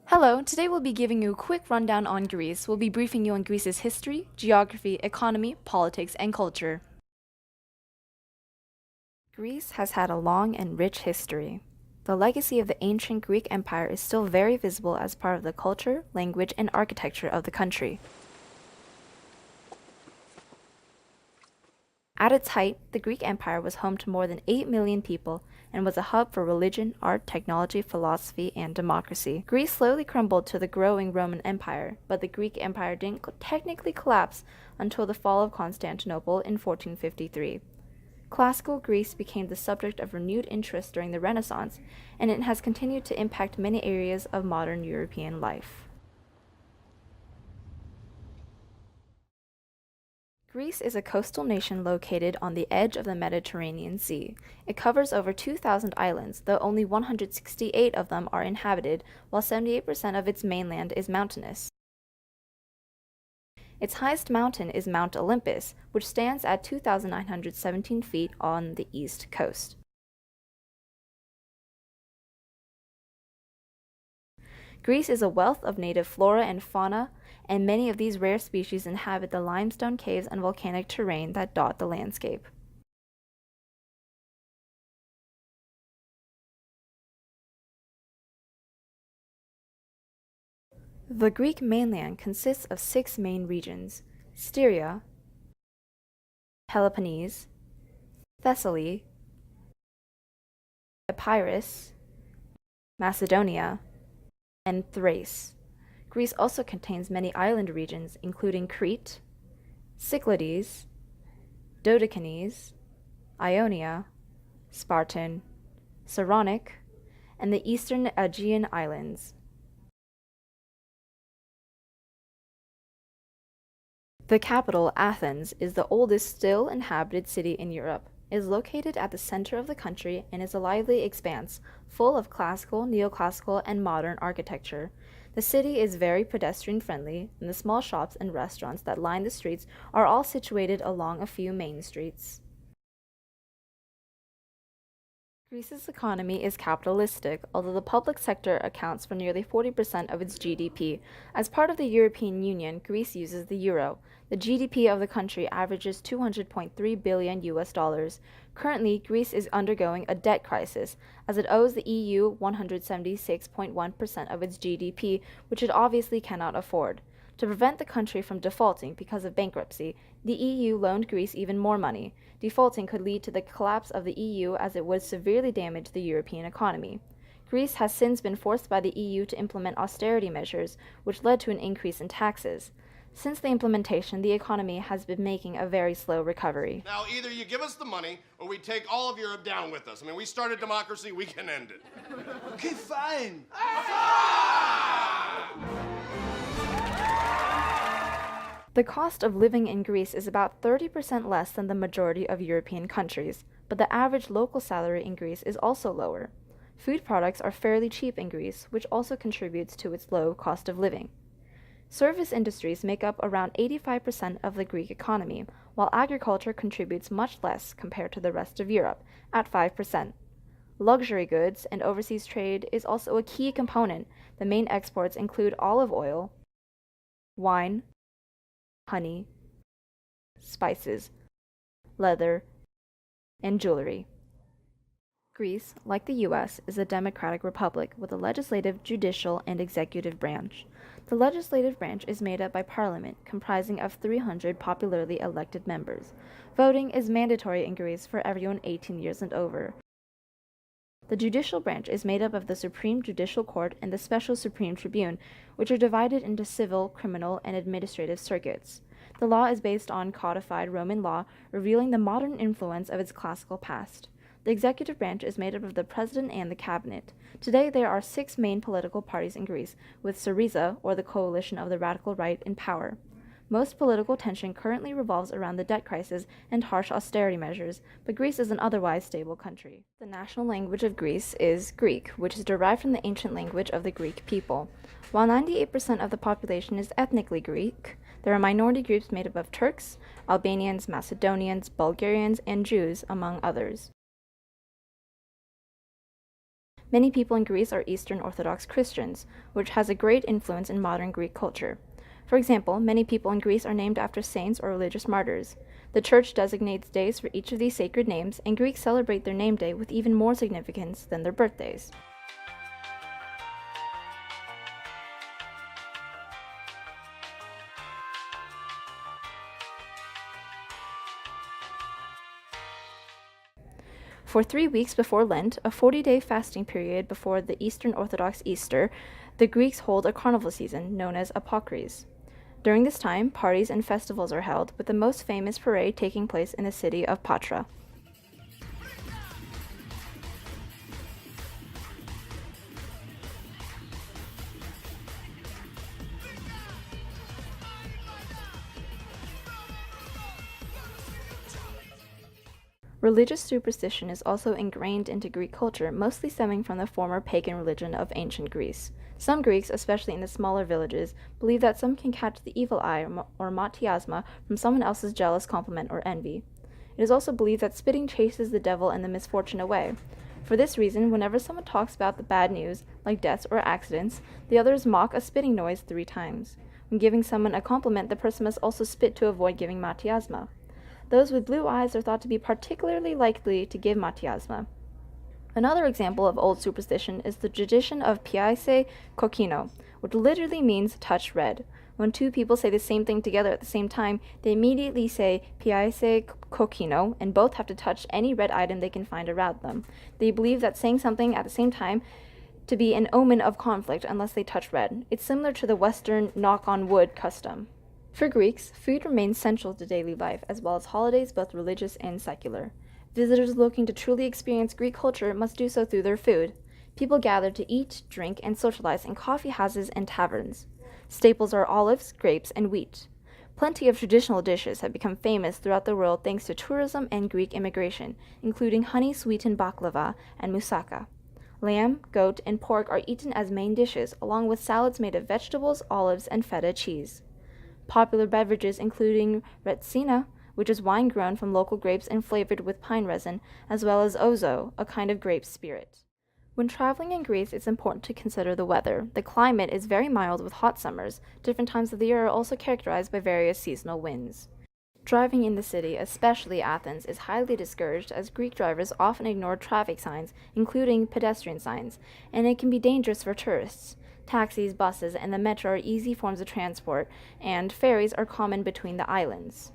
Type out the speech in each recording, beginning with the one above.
Hello, today we'll be giving you a quick rundown on Greece. We'll be briefing you on Greece's history, geography, economy, politics, and culture. Greece has had a long and rich history. The legacy of the ancient Greek Empire is still very visible as part of the culture, language, and architecture of the country. At its height, the Greek Empire was home to more than 8 million people and was a hub for religion, art, technology, philosophy, and democracy. Greece slowly crumbled to the growing Roman Empire, but the Greek Empire didn't technically collapse until the fall of Constantinople in 1453. Classical Greece became the subject of renewed interest during the Renaissance, and it has continued to impact many areas of modern European life. Greece is a coastal nation located on the edge of the Mediterranean Sea. It covers over 2,000 islands, though only 168 of them are inhabited, while 78% of its mainland is mountainous. Its highest mountain is Mount Olympus, which stands at 2,917 feet on the east coast. Greece is a wealth of native flora and fauna, and many of these rare species inhabit the limestone caves and volcanic terrain that dot the landscape. The Greek mainland consists of 6 main regions: Styria, Peloponnese, Thessaly, Epirus, Macedonia, and Thrace. Greece also contains many island regions, including Crete, Cyclades, Dodecanese, Ionia, Spartan, Saronic, and the eastern Aegean Islands. The capital, Athens, is the oldest still inhabited city in Europe. It is located at the center of the country and is a lively expanse, full of classical, neoclassical, and modern architecture. The city is very pedestrian-friendly, and the small shops and restaurants that line the streets are all situated along a few main streets. Greece's economy is capitalistic, although the public sector accounts for nearly 40% of its GDP. As part of the European Union, Greece uses the euro. The GDP of the country averages 200.3 billion US dollars. Currently, Greece is undergoing a debt crisis, as it owes the EU 176.1% of its GDP, which it obviously cannot afford. To prevent the country from defaulting because of bankruptcy, the EU loaned Greece even more money. Defaulting could lead to the collapse of the EU, as it would severely damage the European economy. Greece has since been forced by the EU to implement austerity measures, which led to an increase in taxes. Since the implementation, the economy has been making a very slow recovery. Now, either you give us the money or we take all of Europe down with us. I mean, we started democracy, we can end it. Okay, fine. The cost of living in Greece is about 30% less than the majority of European countries, but the average local salary in Greece is also lower. Food products are fairly cheap in Greece, which also contributes to its low cost of living. Service industries make up around 85% of the Greek economy, while agriculture contributes much less compared to the rest of Europe, at 5%. Luxury goods and overseas trade is also a key component. The main exports include olive oil, wine, honey, spices, leather, and jewelry. Greece, like the US, is a democratic republic with a legislative, judicial, and executive branch. The legislative branch is made up by parliament, comprising of 300 popularly elected members. Voting is mandatory in Greece for everyone 18 years and over. The judicial branch is made up of the Supreme Judicial Court and the Special Supreme Tribune, which are divided into civil, criminal, and administrative circuits. The law is based on codified Roman law, revealing the modern influence of its classical past. The executive branch is made up of the president and the cabinet. Today, there are 6 main political parties in Greece, with Syriza, or the coalition of the radical right, in power. Most political tension currently revolves around the debt crisis and harsh austerity measures, but Greece is an otherwise stable country. The national language of Greece is Greek, which is derived from the ancient language of the Greek people. While 98% of the population is ethnically Greek, there are minority groups made up of Turks, Albanians, Macedonians, Bulgarians, and Jews, among others. Many people in Greece are Eastern Orthodox Christians, which has a great influence in modern Greek culture. For example, many people in Greece are named after saints or religious martyrs. The Church designates days for each of these sacred names, and Greeks celebrate their name day with even more significance than their birthdays. For 3 weeks before Lent, a 40-day fasting period before the Eastern Orthodox Easter, the Greeks hold a carnival season known as Apokris. During this time, parties and festivals are held, with the most famous parade taking place in the city of Patra. Religious superstition is also ingrained into Greek culture, mostly stemming from the former pagan religion of ancient Greece. Some Greeks, especially in the smaller villages, believe that some can catch the evil eye or matiasma from someone else's jealous compliment or envy. It is also believed that spitting chases the devil and the misfortune away. For this reason, whenever someone talks about the bad news, like deaths or accidents, the others mock a spitting noise 3 times. When giving someone a compliment, the person must also spit to avoid giving matiasma. Those with blue eyes are thought to be particularly likely to give matiasma. Another example of old superstition is the tradition of piaise kokino, which literally means touch red. When 2 people say the same thing together at the same time, they immediately say piaise kokino, and both have to touch any red item they can find around them. They believe that saying something at the same time to be an omen of conflict unless they touch red. It's similar to the Western knock on wood custom. For Greeks, food remains central to daily life, as well as holidays, both religious and secular. Visitors looking to truly experience Greek culture must do so through their food. People gather to eat, drink, and socialize in coffee houses and taverns. Staples are olives, grapes, and wheat. Plenty of traditional dishes have become famous throughout the world thanks to tourism and Greek immigration, including honey-sweetened baklava and moussaka. Lamb, goat, and pork are eaten as main dishes, along with salads made of vegetables, olives, and feta cheese. Popular beverages including retsina, which is wine grown from local grapes and flavored with pine resin, as well as ouzo, a kind of grape spirit. When traveling in Greece, it's important to consider the weather. The climate is very mild with hot summers. Different times of the year are also characterized by various seasonal winds. Driving in the city, especially Athens, is highly discouraged as Greek drivers often ignore traffic signs, including pedestrian signs, and it can be dangerous for tourists. Taxis, buses, and the metro are easy forms of transport, and ferries are common between the islands.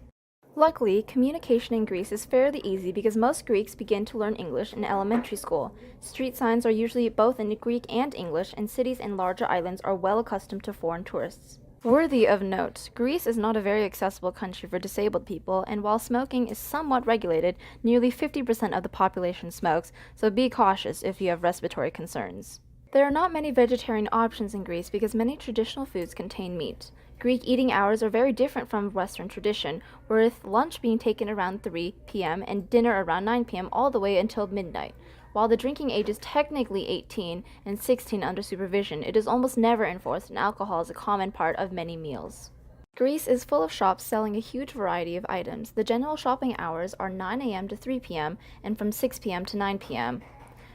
Luckily, communication in Greece is fairly easy because most Greeks begin to learn English in elementary school. Street signs are usually both in Greek and English, and cities and larger islands are well accustomed to foreign tourists. Worthy of note, Greece is not a very accessible country for disabled people, and while smoking is somewhat regulated, nearly 50% of the population smokes, so be cautious if you have respiratory concerns. There are not many vegetarian options in Greece because many traditional foods contain meat. Greek eating hours are very different from Western tradition, with lunch being taken around 3 p.m. and dinner around 9 p.m. all the way until midnight. While the drinking age is technically 18 and 16 under supervision, it is almost never enforced, and alcohol is a common part of many meals. Greece is full of shops selling a huge variety of items. The general shopping hours are 9 a.m. to 3 p.m. and from 6 p.m. to 9 p.m.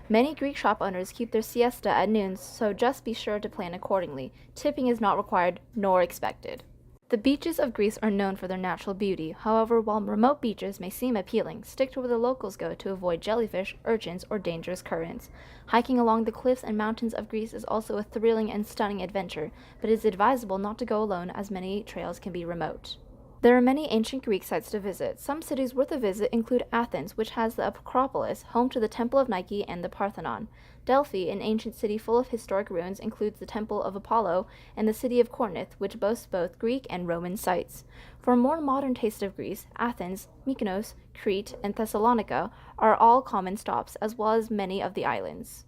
Many Greek shop owners keep their siesta at noon, so just be sure to plan accordingly. Tipping is not required nor expected. The beaches of Greece are known for their natural beauty. However, while remote beaches may seem appealing, stick to where the locals go to avoid jellyfish, urchins, or dangerous currents. Hiking along the cliffs and mountains of Greece is also a thrilling and stunning adventure, but it is advisable not to go alone as many trails can be remote. There are many ancient Greek sites to visit. Some cities worth a visit include Athens, which has the Acropolis, home to the Temple of Nike and the Parthenon. Delphi, an ancient city full of historic ruins, includes the Temple of Apollo, and the city of Corinth, which boasts both Greek and Roman sites. For a more modern taste of Greece, Athens, Mykonos, Crete, and Thessalonica are all common stops, as well as many of the islands.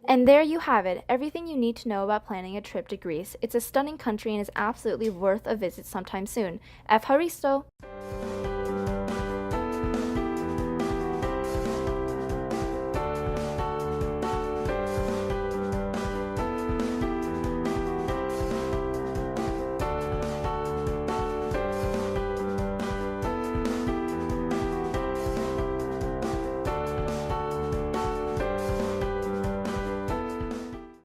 And there you have it, everything you need to know about planning a trip to Greece. It's a stunning country and is absolutely worth a visit sometime soon. Evharisto!